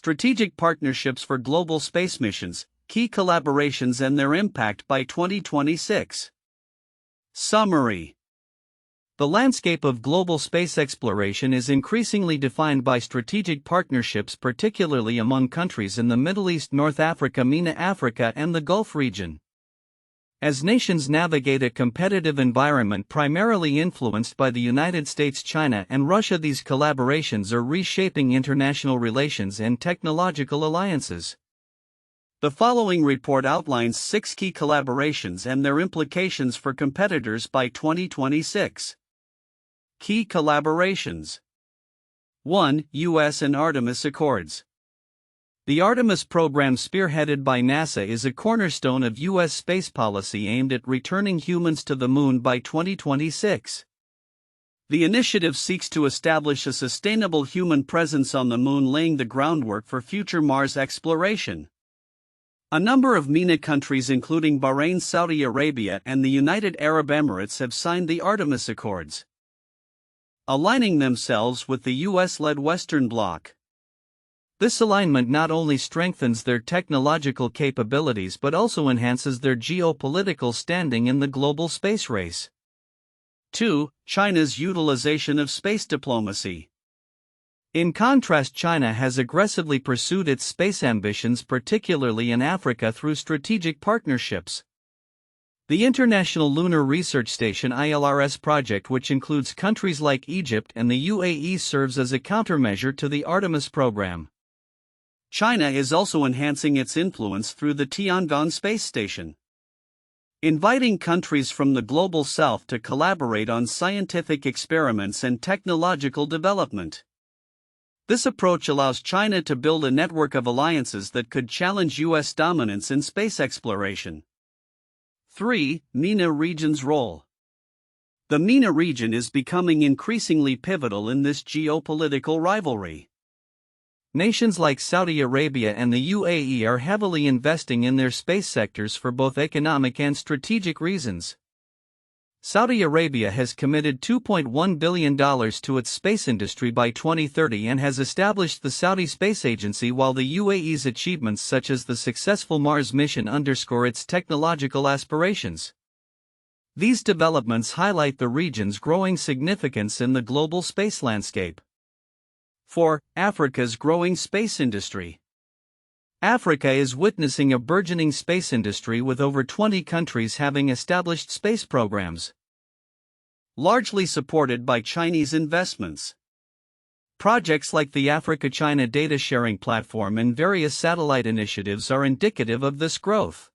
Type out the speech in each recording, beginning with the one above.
Strategic Partnerships for Global Space Missions, Key Collaborations and Their Impact by 2026. Summary. The landscape of global space exploration is increasingly defined by strategic partnerships, particularly among countries in the Middle East, North Africa, MENA, Africa, and the Gulf region. As nations navigate a competitive environment primarily influenced by the United States, China, and Russia, these collaborations are reshaping international relations and technological alliances. The following report outlines 6 key collaborations and their implications for competitors by 2026. Key collaborations. 1. U.S. and Artemis Accords. The Artemis program, spearheaded by NASA, is a cornerstone of U.S. space policy aimed at returning humans to the Moon by 2026. The initiative seeks to establish a sustainable human presence on the Moon, laying the groundwork for future Mars exploration. A number of MENA countries, including Bahrain, Saudi Arabia, and the United Arab Emirates, have signed the Artemis Accords, aligning themselves with the U.S.-led Western Bloc. This alignment not only strengthens their technological capabilities but also enhances their geopolitical standing in the global space race. 2. China's utilization of space diplomacy. In contrast, China has aggressively pursued its space ambitions, particularly in Africa, through strategic partnerships. The International Lunar Research Station (ILRS) project, which includes countries like Egypt and the UAE, serves as a countermeasure to the Artemis program. China is also enhancing its influence through the Tiangong Space Station, inviting countries from the global south to collaborate on scientific experiments and technological development. This approach allows China to build a network of alliances that could challenge U.S. dominance in space exploration. 3. MENA region's role. The MENA region is becoming increasingly pivotal in this geopolitical rivalry. Nations like Saudi Arabia and the UAE are heavily investing in their space sectors for both economic and strategic reasons. Saudi Arabia has committed $2.1 billion to its space industry by 2030 and has established the Saudi Space Agency, while the UAE's achievements such as the successful Mars mission underscore its technological aspirations. These developments highlight the region's growing significance in the global space landscape. 4. Africa's growing space industry. Africa is witnessing a burgeoning space industry, with over 20 countries having established space programs, largely supported by Chinese investments. Projects like the Africa-China data sharing platform and various satellite initiatives are indicative of this growth.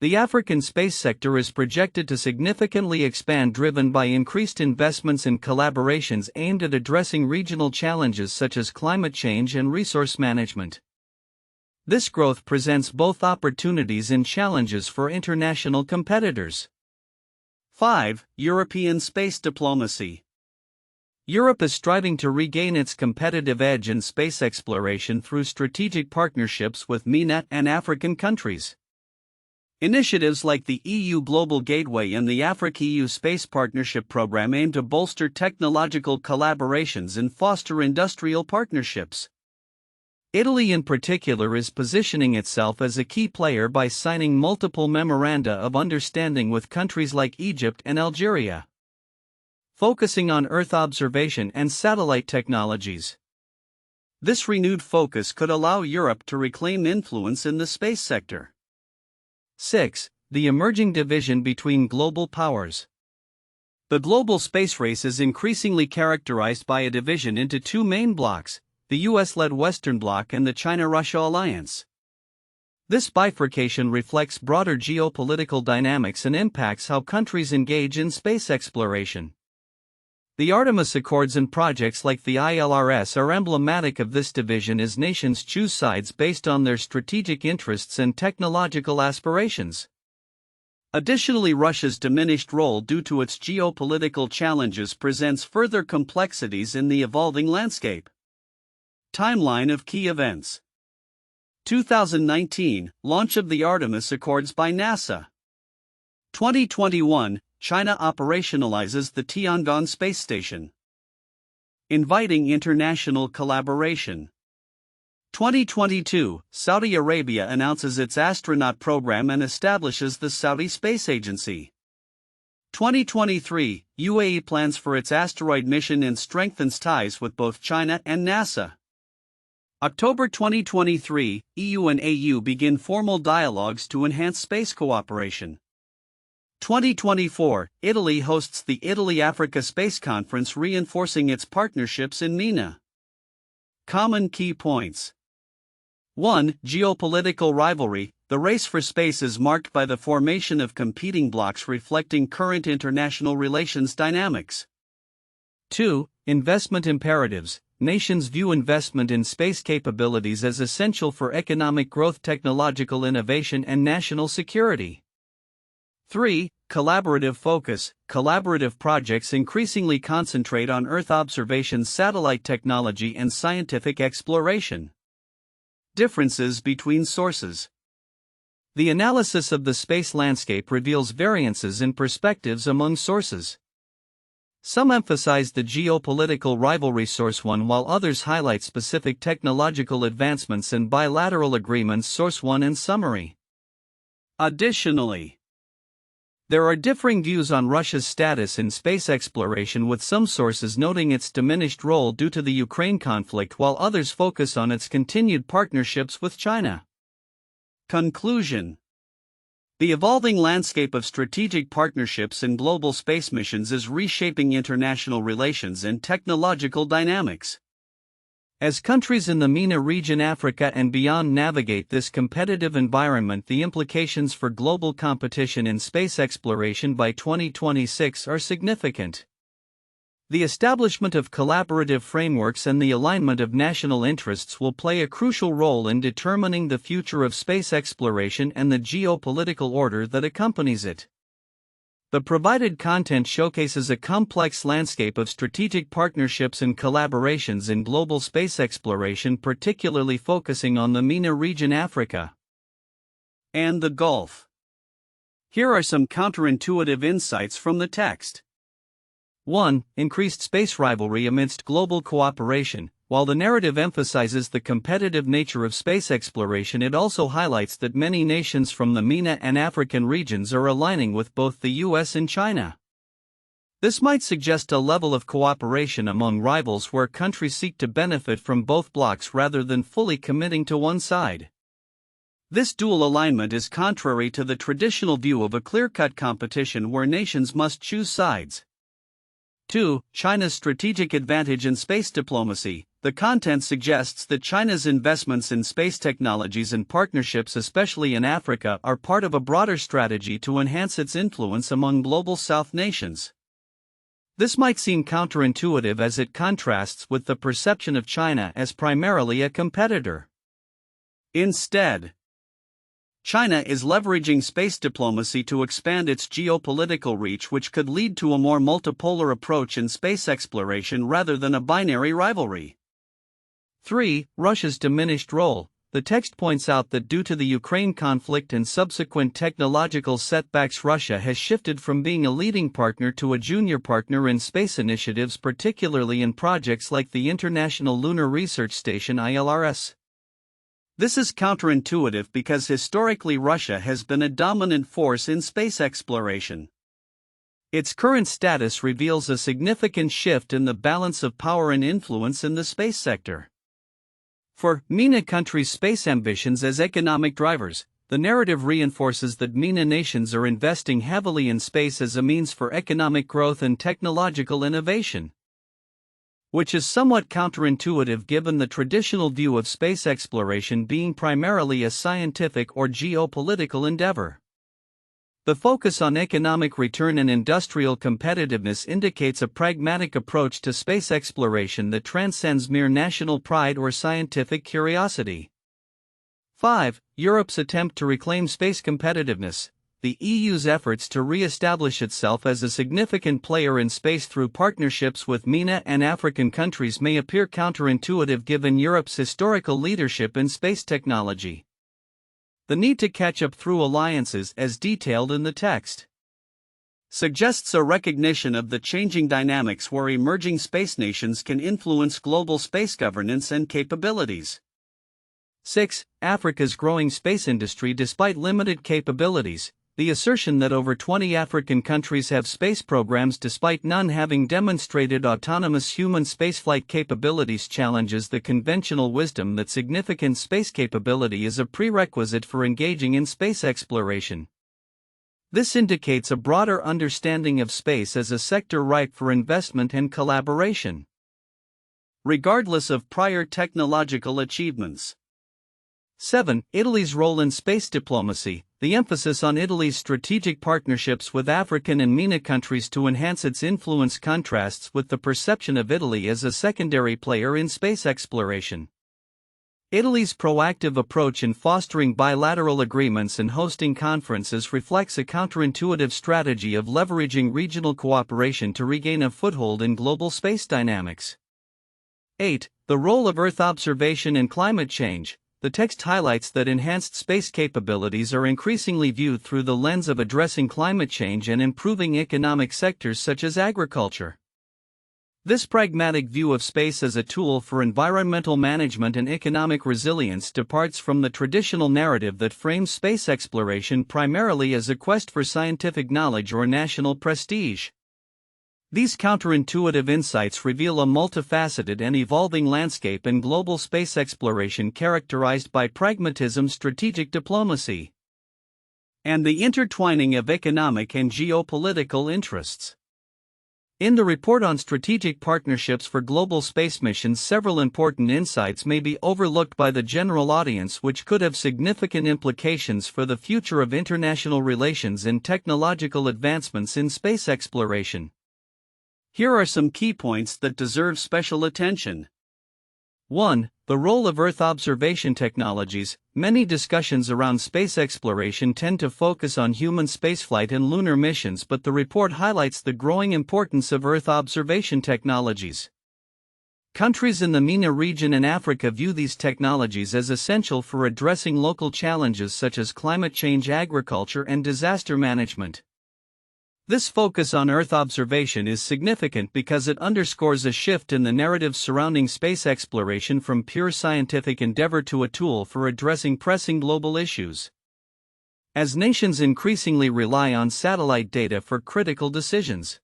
The African space sector is projected to significantly expand, driven by increased investments and collaborations aimed at addressing regional challenges such as climate change and resource management. This growth presents both opportunities and challenges for international competitors. 5. European space diplomacy. Europe is striving to regain its competitive edge in space exploration through strategic partnerships with MENA and African countries. Initiatives like the EU Global Gateway and the Africa-EU Space Partnership Program aim to bolster technological collaborations and foster industrial partnerships. Italy in particular is positioning itself as a key player by signing multiple memoranda of understanding with countries like Egypt and Algeria, focusing on Earth observation and satellite technologies. This renewed focus could allow Europe to reclaim influence in the space sector. 6. The emerging division between global powers. The global space race is increasingly characterized by a division into 2 main blocks: the US-led Western Bloc and the China-Russia alliance. This bifurcation reflects broader geopolitical dynamics and impacts how countries engage in space exploration. The Artemis Accords and projects like the ILRS are emblematic of this division, as nations choose sides based on their strategic interests and technological aspirations. Additionally, Russia's diminished role due to its geopolitical challenges presents further complexities in the evolving landscape. Timeline of key events. 2019 – Launch of the Artemis Accords by NASA. 2021 – China operationalizes the Tiangong Space Station, inviting international collaboration. 2022, Saudi Arabia announces its astronaut program and establishes the Saudi Space Agency. 2023, UAE plans for its asteroid mission and strengthens ties with both China and NASA. October 2023, EU and AU begin formal dialogues to enhance space cooperation. 2024, Italy hosts the Italy-Africa Space Conference, reinforcing its partnerships in MENA. Common key points. 1. Geopolitical rivalry. The race for space is marked by the formation of competing blocs reflecting current international relations dynamics. 2. Investment imperatives. Nations view investment in space capabilities as essential for economic growth, technological innovation, and national security. 3. Collaborative focus. Collaborative projects increasingly concentrate on Earth observations, satellite technology, and scientific exploration. Differences between sources. The analysis of the space landscape reveals variances in perspectives among sources. Some emphasize the geopolitical rivalry, source 1, while others highlight specific technological advancements and bilateral agreements, source 1 and summary. Additionally, there are differing views on Russia's status in space exploration, with some sources noting its diminished role due to the Ukraine conflict, while others focus on its continued partnerships with China. Conclusion. The evolving landscape of strategic partnerships in global space missions is reshaping international relations and technological dynamics. As countries in the MENA region, Africa and beyond navigate this competitive environment, the implications for global competition in space exploration by 2026 are significant. The establishment of collaborative frameworks and the alignment of national interests will play a crucial role in determining the future of space exploration and the geopolitical order that accompanies it. The provided content showcases a complex landscape of strategic partnerships and collaborations in global space exploration, particularly focusing on the MENA region, Africa, and the Gulf. Here are some counterintuitive insights from the text. 1. Increased space rivalry amidst global cooperation. While the narrative emphasizes the competitive nature of space exploration, it also highlights that many nations from the MENA and African regions are aligning with both the US and China. This might suggest a level of cooperation among rivals where countries seek to benefit from both blocs rather than fully committing to one side. This dual alignment is contrary to the traditional view of a clear-cut competition where nations must choose sides. 2. China's strategic advantage in space diplomacy. The content suggests that China's investments in space technologies and partnerships, especially in Africa, are part of a broader strategy to enhance its influence among global South nations. This might seem counterintuitive as it contrasts with the perception of China as primarily a competitor. Instead, China is leveraging space diplomacy to expand its geopolitical reach, which could lead to a more multipolar approach in space exploration rather than a binary rivalry. 3. Russia's diminished role. The text points out that due to the Ukraine conflict and subsequent technological setbacks, Russia has shifted from being a leading partner to a junior partner in space initiatives, particularly in projects like the International Lunar Research Station (ILRS). This is counterintuitive because historically Russia has been a dominant force in space exploration. Its current status reveals a significant shift in the balance of power and influence in the space sector. For MENA countries' space ambitions as economic drivers, the narrative reinforces that MENA nations are investing heavily in space as a means for economic growth and technological innovation, which is somewhat counterintuitive given the traditional view of space exploration being primarily a scientific or geopolitical endeavor. The focus on economic return and industrial competitiveness indicates a pragmatic approach to space exploration that transcends mere national pride or scientific curiosity. 5. Europe's attempt to reclaim space competitiveness. The EU's efforts to re-establish itself as a significant player in space through partnerships with MENA and African countries may appear counterintuitive given Europe's historical leadership in space technology. The need to catch up through alliances, as detailed in the text, suggests a recognition of the changing dynamics where emerging space nations can influence global space governance and capabilities. 6. Africa's growing space industry despite limited capabilities. The assertion that over 20 African countries have space programs despite none having demonstrated autonomous human spaceflight capabilities challenges the conventional wisdom that significant space capability is a prerequisite for engaging in space exploration. This indicates a broader understanding of space as a sector ripe for investment and collaboration, regardless of prior technological achievements. 7. Italy's role in space diplomacy. The emphasis on Italy's strategic partnerships with African and MENA countries to enhance its influence contrasts with the perception of Italy as a secondary player in space exploration. Italy's proactive approach in fostering bilateral agreements and hosting conferences reflects a counterintuitive strategy of leveraging regional cooperation to regain a foothold in global space dynamics. 8. The role of Earth observation in climate change. The text highlights that enhanced space capabilities are increasingly viewed through the lens of addressing climate change and improving economic sectors such as agriculture. This pragmatic view of space as a tool for environmental management and economic resilience departs from the traditional narrative that frames space exploration primarily as a quest for scientific knowledge or national prestige. These counterintuitive insights reveal a multifaceted and evolving landscape in global space exploration characterized by pragmatism, strategic diplomacy, and the intertwining of economic and geopolitical interests. In the report on strategic partnerships for global space missions, several important insights may be overlooked by the general audience which could have significant implications for the future of international relations and technological advancements in space exploration. Here are some key points that deserve special attention. 1. The role of Earth observation technologies. Many discussions around space exploration tend to focus on human spaceflight and lunar missions, but the report highlights the growing importance of Earth observation technologies. Countries in the MENA region and Africa view these technologies as essential for addressing local challenges such as climate change, agriculture, and disaster management. This focus on Earth observation is significant because it underscores a shift in the narrative surrounding space exploration from pure scientific endeavor to a tool for addressing pressing global issues. As nations increasingly rely on satellite data for critical decisions,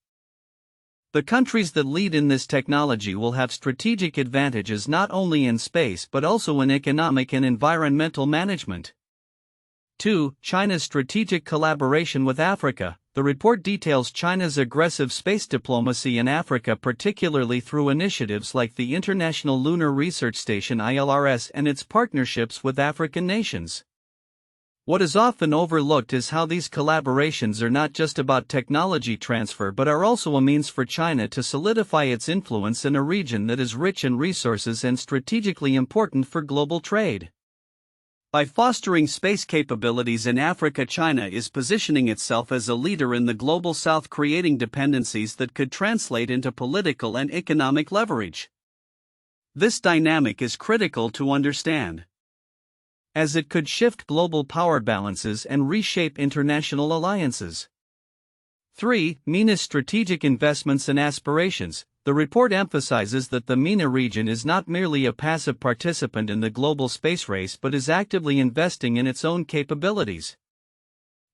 the countries that lead in this technology will have strategic advantages not only in space but also in economic and environmental management. 2. China's strategic collaboration with Africa. The report details China's aggressive space diplomacy in Africa, particularly through initiatives like the International Lunar Research Station (ILRS) and its partnerships with African nations. What is often overlooked is how these collaborations are not just about technology transfer but are also a means for China to solidify its influence in a region that is rich in resources and strategically important for global trade. By fostering space capabilities in Africa, China is positioning itself as a leader in the global south, creating dependencies that could translate into political and economic leverage. This dynamic is critical to understand, as it could shift global power balances and reshape international alliances. 3. MENA's strategic investments and aspirations. The report emphasizes that the MENA region is not merely a passive participant in the global space race but is actively investing in its own capabilities.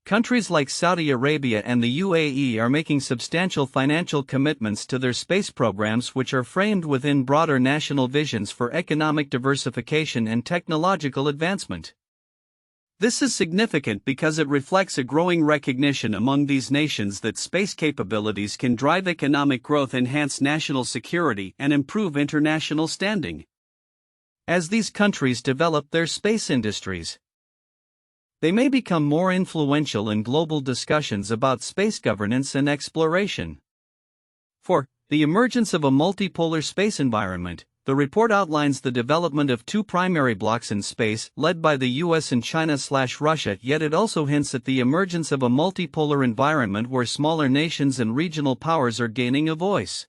Countries like Saudi Arabia and the UAE are making substantial financial commitments to their space programs, which are framed within broader national visions for economic diversification and technological advancement. This is significant because it reflects a growing recognition among these nations that space capabilities can drive economic growth, enhance national security, and improve international standing. As these countries develop their space industries, they may become more influential in global discussions about space governance and exploration. 4. The emergence of a multipolar space environment. The report outlines the development of two primary blocks in space, led by the US and China/Russia, yet it also hints at the emergence of a multipolar environment where smaller nations and regional powers are gaining a voice.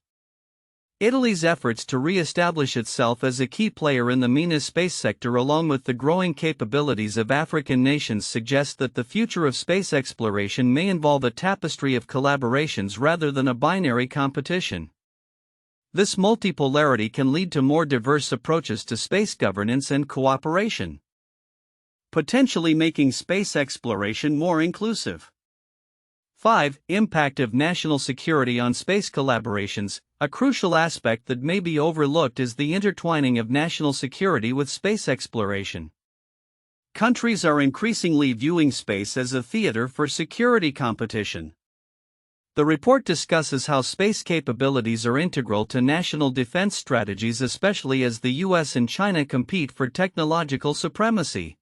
Italy's efforts to re-establish itself as a key player in the MENA space sector, along with the growing capabilities of African nations, suggest that the future of space exploration may involve a tapestry of collaborations rather than a binary competition. This multipolarity can lead to more diverse approaches to space governance and cooperation. potentially making space exploration more inclusive. 5. Impact of national security on space collaborations. A crucial aspect that may be overlooked is the intertwining of national security with space exploration. Countries are increasingly viewing space as a theater for security competition. The report discusses how space capabilities are integral to national defense strategies, especially as the US and China compete for technological supremacy.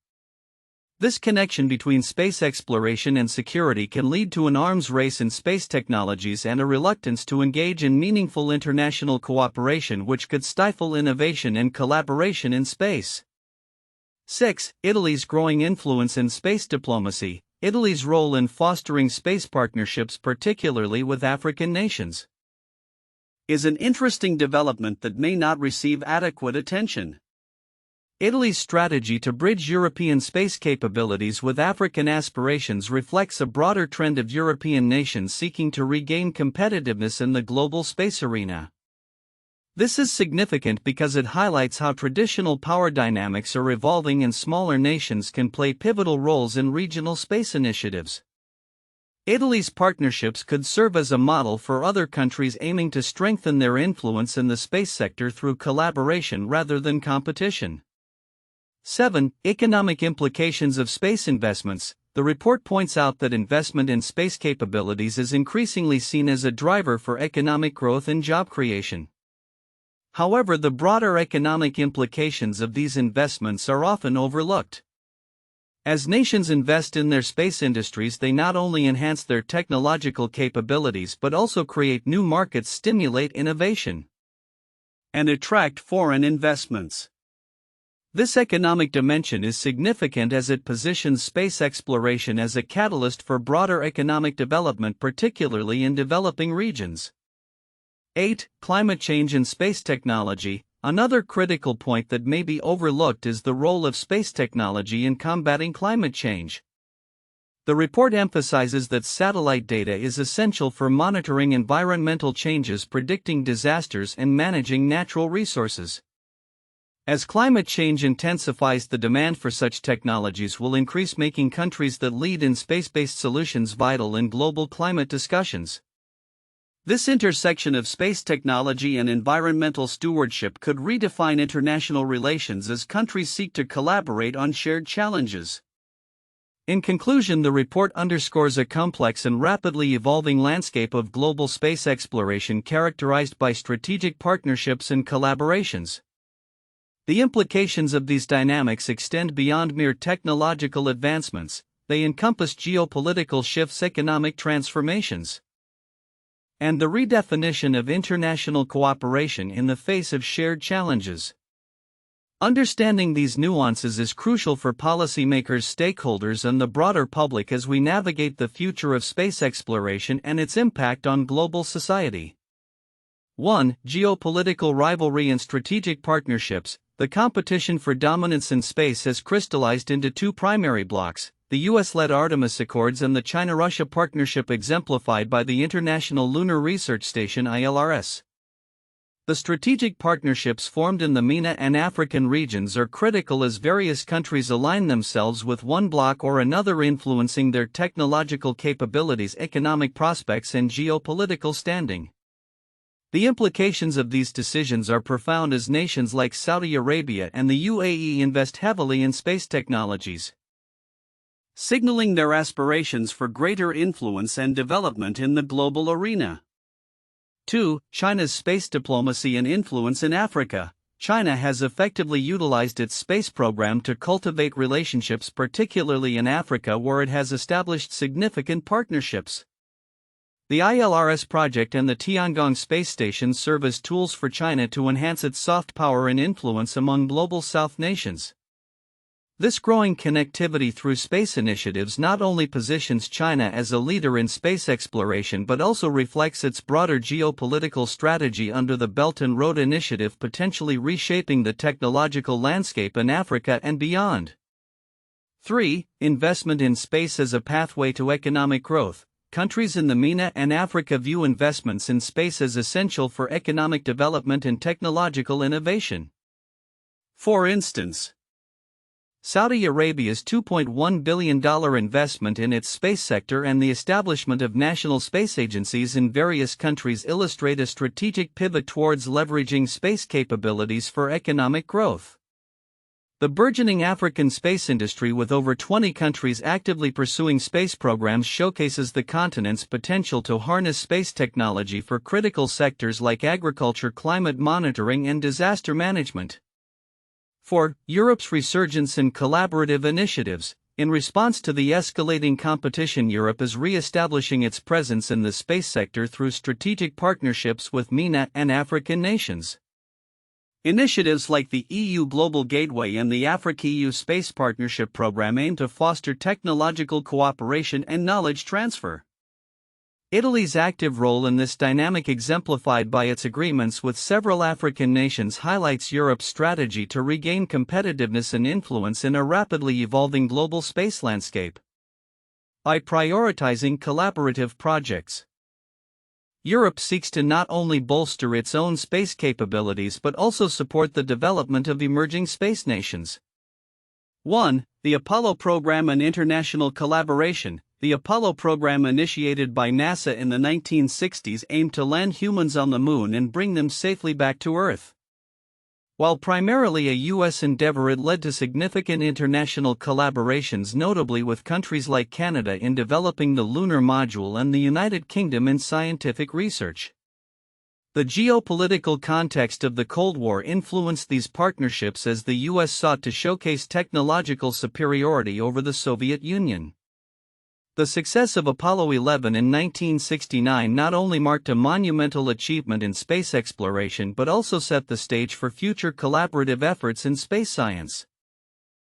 This connection between space exploration and security can lead to an arms race in space technologies and a reluctance to engage in meaningful international cooperation, which could stifle innovation and collaboration in space. 6. Italy's growing influence in space diplomacy. Italy's role in fostering space partnerships, particularly with African nations, is an interesting development that may not receive adequate attention. Italy's strategy to bridge European space capabilities with African aspirations reflects a broader trend of European nations seeking to regain competitiveness in the global space arena. This is significant because it highlights how traditional power dynamics are evolving and smaller nations can play pivotal roles in regional space initiatives. Italy's partnerships could serve as a model for other countries aiming to strengthen their influence in the space sector through collaboration rather than competition. 7. Economic implications of space investments. The report points out that investment in space capabilities is increasingly seen as a driver for economic growth and job creation. However, the broader economic implications of these investments are often overlooked. As nations invest in their space industries, they not only enhance their technological capabilities but also create new markets, stimulate innovation, and attract foreign investments. This economic dimension is significant as it positions space exploration as a catalyst for broader economic development, particularly in developing regions. 8. Climate change in space technology. Another critical point that may be overlooked is the role of space technology in combating climate change. The report emphasizes that satellite data is essential for monitoring environmental changes, predicting disasters, and managing natural resources. As climate change intensifies, the demand for such technologies will increase, making countries that lead in space-based solutions vital in global climate discussions. This intersection of space technology and environmental stewardship could redefine international relations as countries seek to collaborate on shared challenges. In conclusion, the report underscores a complex and rapidly evolving landscape of global space exploration characterized by strategic partnerships and collaborations. The implications of these dynamics extend beyond mere technological advancements. They encompass geopolitical shifts, economic transformations, and the redefinition of international cooperation in the face of shared challenges. Understanding these nuances is crucial for policymakers, stakeholders, and the broader public as we navigate the future of space exploration and its impact on global society. 1. Geopolitical rivalry and strategic partnerships. The competition for dominance in space has crystallized into two primary blocks: the US-led Artemis Accords and the China-Russia partnership exemplified by the International Lunar Research Station (ILRS). The strategic partnerships formed in the MENA and African regions are critical as various countries align themselves with one bloc or another, influencing their technological capabilities, economic prospects, and geopolitical standing. The implications of these decisions are profound as nations like Saudi Arabia and the UAE invest heavily in space technologies, signaling their aspirations for greater influence and development in the global arena. 2. China's space diplomacy and influence in Africa. China has effectively utilized its space program to cultivate relationships, particularly in Africa, where it has established significant partnerships. The ILRS project and the Tiangong Space Station serve as tools for China to enhance its soft power and influence among global South nations. This growing connectivity through space initiatives not only positions China as a leader in space exploration but also reflects its broader geopolitical strategy under the Belt and Road Initiative, potentially reshaping the technological landscape in Africa and beyond. 3. Investment in space as a pathway to economic growth. Countries in the MENA and Africa view investments in space as essential for economic development and technological innovation. For instance, Saudi Arabia's $2.1 billion investment in its space sector and the establishment of national space agencies in various countries illustrate a strategic pivot towards leveraging space capabilities for economic growth. The burgeoning African space industry, with over 20 countries actively pursuing space programs, showcases the continent's potential to harness space technology for critical sectors like agriculture, climate monitoring, and disaster management. 4. Europe's resurgence in collaborative initiatives. In response to the escalating competition, Europe is re-establishing its presence in the space sector through strategic partnerships with MENA and African nations. Initiatives like the EU Global Gateway and the Africa-EU Space Partnership Program aim to foster technological cooperation and knowledge transfer. Italy's active role in this dynamic, exemplified by its agreements with several African nations, highlights Europe's strategy to regain competitiveness and influence in a rapidly evolving global space landscape. By prioritizing collaborative projects, Europe seeks to not only bolster its own space capabilities but also support the development of emerging space nations. 1. The Apollo program and international collaboration. The Apollo program, initiated by NASA in the 1960s, aimed to land humans on the Moon and bring them safely back to Earth. While primarily a U.S. endeavor, it led to significant international collaborations, notably with countries like Canada in developing the lunar module and the United Kingdom in scientific research. The geopolitical context of the Cold War influenced these partnerships as the U.S. sought to showcase technological superiority over the Soviet Union. The success of Apollo 11 in 1969 not only marked a monumental achievement in space exploration but also set the stage for future collaborative efforts in space science.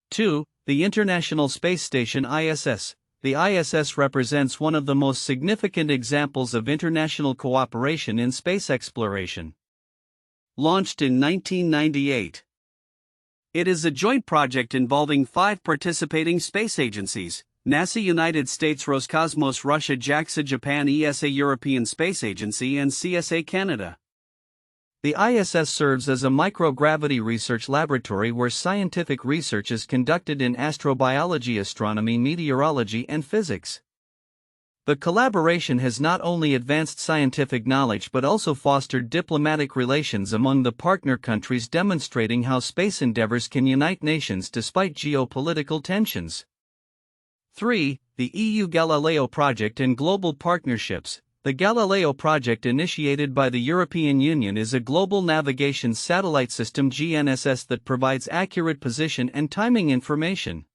2. The International Space Station (ISS). The ISS represents one of the most significant examples of international cooperation in space exploration. Launched in 1998, it is a joint project involving 5 participating space agencies: NASA, United States, Roscosmos, Russia, JAXA, Japan, ESA, European Space Agency, and CSA, Canada. The ISS serves as a microgravity research laboratory where scientific research is conducted in astrobiology, astronomy, meteorology, and physics. The collaboration has not only advanced scientific knowledge but also fostered diplomatic relations among the partner countries, demonstrating how space endeavors can unite nations despite geopolitical tensions. 3. The EU Galileo project and global partnerships. The Galileo project, initiated by the European Union, is a global navigation satellite system (GNSS) that provides accurate position and timing information.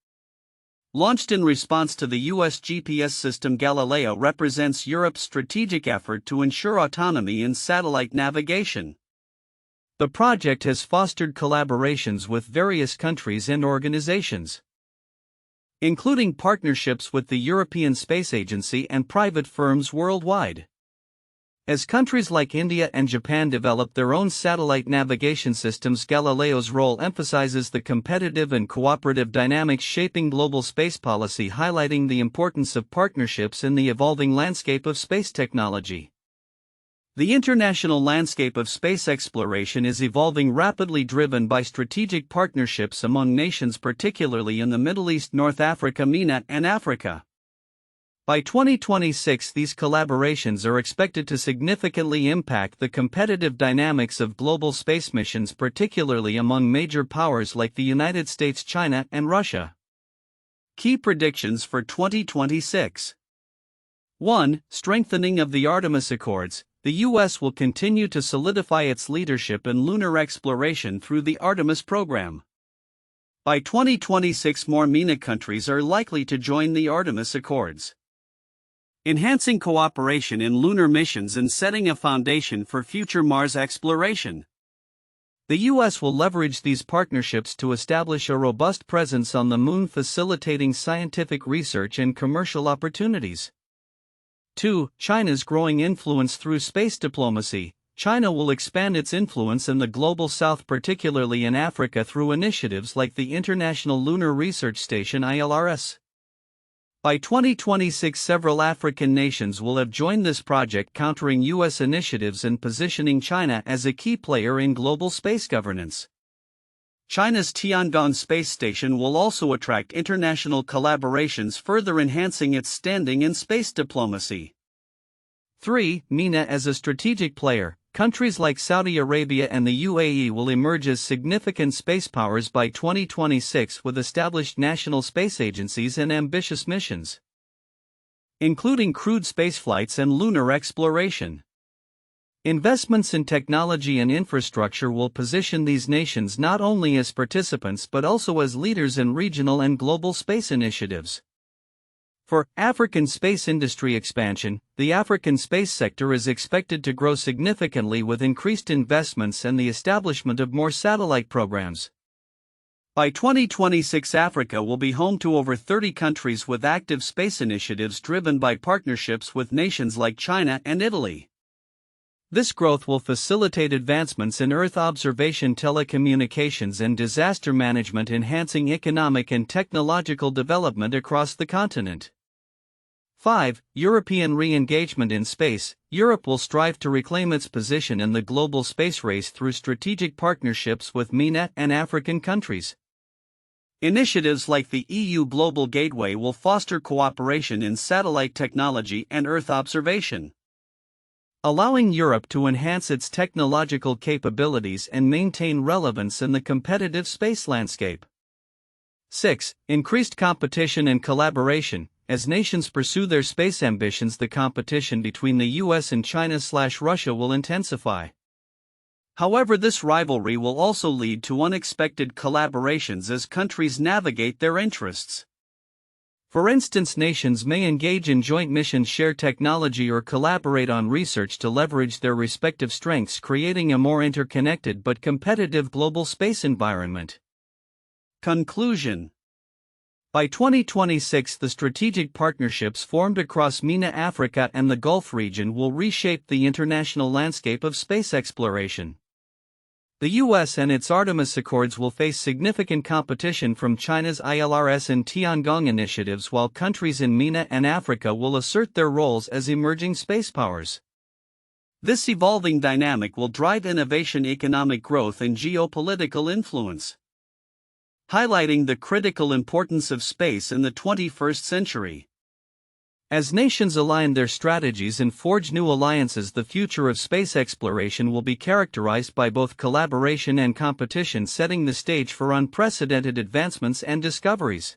Launched in response to the US GPS system, Galileo represents Europe's strategic effort to ensure autonomy in satellite navigation. The project has fostered collaborations with various countries and organizations, including partnerships with the European Space Agency and private firms worldwide. As countries like India and Japan develop their own satellite navigation systems, Galileo's role emphasizes the competitive and cooperative dynamics shaping global space policy, highlighting the importance of partnerships in the evolving landscape of space technology. The international landscape of space exploration is evolving rapidly, driven by strategic partnerships among nations, particularly in the Middle East, North Africa, MENA, and Africa. By 2026, these collaborations are expected to significantly impact the competitive dynamics of global space missions, particularly among major powers like the United States, China, and Russia. Key predictions for 2026. 1. Strengthening of the Artemis Accords. The U.S. will continue to solidify its leadership in lunar exploration through the Artemis program. By 2026, more MENA countries are likely to join the Artemis Accords, enhancing cooperation in lunar missions and setting a foundation for future Mars exploration. The U.S. will leverage these partnerships to establish a robust presence on the Moon, facilitating scientific research and commercial opportunities. 2. China's growing influence through space diplomacy. China will expand its influence in the global south, particularly in Africa, through initiatives like the International Lunar Research Station (ILRS). By 2026, several African nations will have joined this project, countering U.S. initiatives and positioning China as a key player in global space governance. China's Tiangong Space Station will also attract international collaborations, further enhancing its standing in space diplomacy. 3. MENA as a strategic player. Countries like Saudi Arabia and the UAE will emerge as significant space powers by 2026 with established national space agencies and ambitious missions, including crewed spaceflights and lunar exploration. Investments in technology and infrastructure will position these nations not only as participants but also as leaders in regional and global space initiatives. For African space industry expansion, the African space sector is expected to grow significantly with increased investments and the establishment of more satellite programs. By 2026, Africa will be home to over 30 countries with active space initiatives driven by partnerships with nations like China and Italy. This growth will facilitate advancements in Earth observation, telecommunications, and disaster management, enhancing economic and technological development across the continent. 5. European re-engagement in space. Europe will strive to reclaim its position in the global space race through strategic partnerships with MENA and African countries. Initiatives like the EU Global Gateway will foster cooperation in satellite technology and Earth observation, allowing Europe to enhance its technological capabilities and maintain relevance in the competitive space landscape. 6. Increased competition and collaboration. As nations pursue their space ambitions, the competition between the US and China/Russia will intensify. However, this rivalry will also lead to unexpected collaborations as countries navigate their interests. For instance, nations may engage in joint missions, share technology, or collaborate on research to leverage their respective strengths, creating a more interconnected but competitive global space environment. Conclusion. By 2026, the strategic partnerships formed across MENA, Africa, and the Gulf region will reshape the international landscape of space exploration. The US and its Artemis Accords will face significant competition from China's ILRS and Tiangong initiatives, while countries in MENA and Africa will assert their roles as emerging space powers. This evolving dynamic will drive innovation, economic growth, and geopolitical influence, highlighting the critical importance of space in the 21st century. As nations align their strategies and forge new alliances, the future of space exploration will be characterized by both collaboration and competition, setting the stage for unprecedented advancements and discoveries.